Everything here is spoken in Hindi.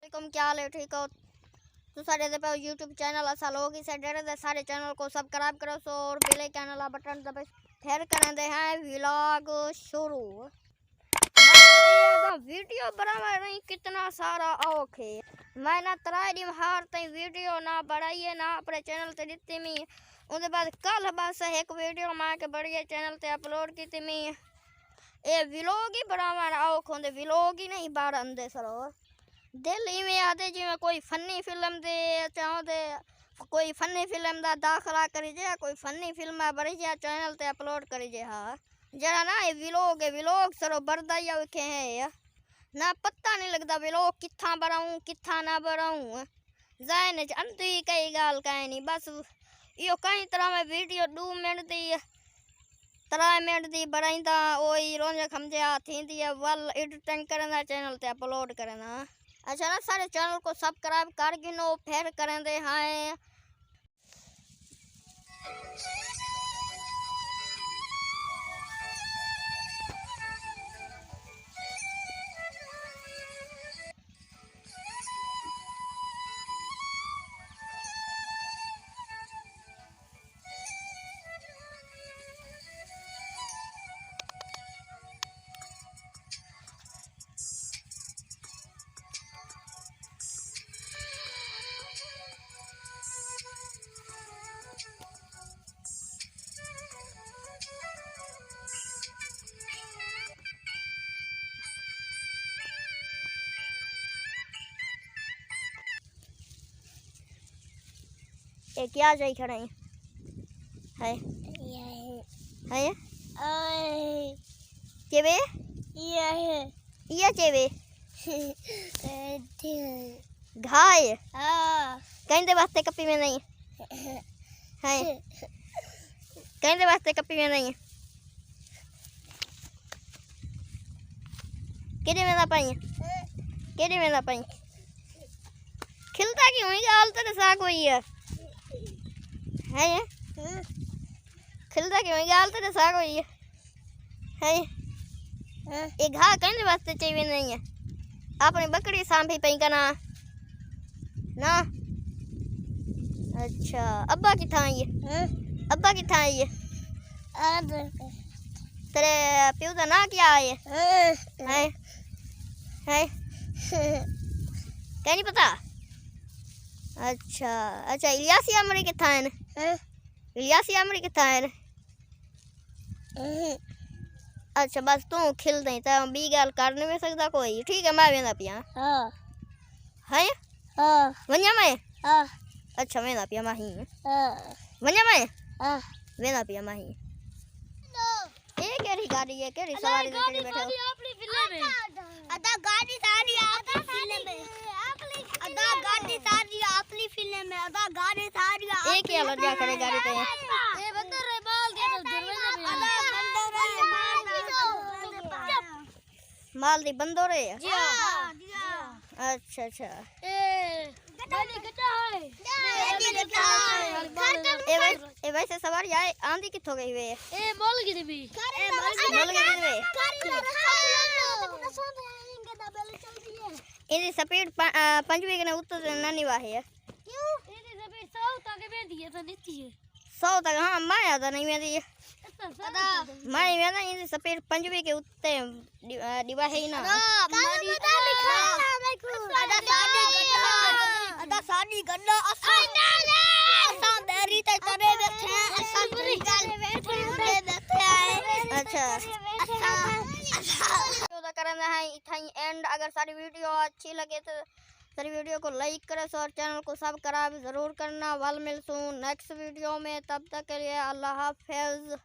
वालेकुम, क्या हाल है? ठीक हो? तो सारे दे पे यूट्यूब चैनल असा लोग इसे डेरे दे सारे चैनल को सब्सक्राइब करो सो और बेल आइकन वाला बटन दबे फिर करें दे हैं व्लॉग शुरू। वीडियो बनावा नहीं कितना सारा औख है। मैं ना तराई दिन हार तई वीडियो ना बढ़ाइए ना अपने चैनल ते दित्ती मी। उसके बाद कल बस एक वीडियो मां के बढ़िया चैनल ते अपलोड की थी मी। ये व्लॉग ही बनावा औख होंदे, व्लॉग ही नहीं बारंदे सरो। दिल इवें आते जिवें कोई फनी फिल्म दे चाहो दे कोई फनी फिल्म दा दाखला करी जे, कोई फनी फिल्म बड़ी जा चैनल ते अपलोड करी जे। हाँ जरा ना ये व्लॉग सरो बरदाइया विखे है ना पता नहीं लगता व्लॉग कित्था बनाऊं कित्था ना बनाऊं। जाने अंती कई गाल कहीं नहीं, बस यो कई तरह में वीडियो 2 मिनट दी 3 मिनट दी बनाईंदा ओई रोज खमजे थींदी है वल एडिटिंग करना चैनल ते अपलोड करना। अच्छा ना सारे चैनल को सब्सक्राइब कर गिनो फिर करें दे हैं। ये क्या जाई खड़े है है चेवे ये चेवे घाय कहीं दे वास्ते कपी में नहीं है, कहीं दे वास्ते कपी में नहीं केड़े में ना पाई केड़े में ना पाई खिलता क्यों है गाल तो साग हुई है खिलता क्यों है गाल तो साग हुई है ये घा कहीं वास्ते चाहिए नहीं है। अपनी बकरी सांभी पई कना ना। अच्छा अब्बा किथा है ये अब्बा किथा है ये तेरे प्यू का ना क्या है क्या नहीं पता। अच्छा अच्छा इलियासी अमरी किथा है इलियासी अमरी किथा है। अच्छा बस तू खिल दई तो बी गाल कर नहीं सकता कोई। ठीक है मैं वेंदा पिया है वन्या मैं अच्छा वेंदा पिया माही वन्या मैं वेंदा पिया माही। ये केरी गाड़ी है केरी सवारी दे तेरे बैठे हो अपनी फिल्म में अदा गाड़ी सारी अपनी फिल्म में अदा गाड़ी सारी अपनी फिल्म में अदा गाड़ी सारी एक ही अलग जा करे गाड़ी पे ये बंदर रे बाल दे तो दरवाजा माल दी बंदोरे जी हां अच्छा अच्छा ए गाड़ी गटा है ए वैसे सवारी आए आंधी किथों गई वे ए मोल गिरी भी ए मोल गिरी वे इदी स्पीड 5 के ने उत्तर नानी वाहे है क्यों इदी स्पीड 100 तक बेंदी है तो नीति है 100 तक। हां मैं आता नहीं मैं दी मैं ना इदी स्पीड 5 के उत्ते डिवा है ना अदा साडी गड्डा असा बेरी ते करे बैठे हैं असा पूरी गाले बैठे हैं। अच्छा तो करना है इथाई एंड। अगर सारी वीडियो अच्छी लगे तो सारी वीडियो को लाइक करें और चैनल को सब्सक्राइब जरूर करना। वल मिलसूं नेक्स्ट वीडियो में, तब तक के लिए अल्लाह हाफिज़।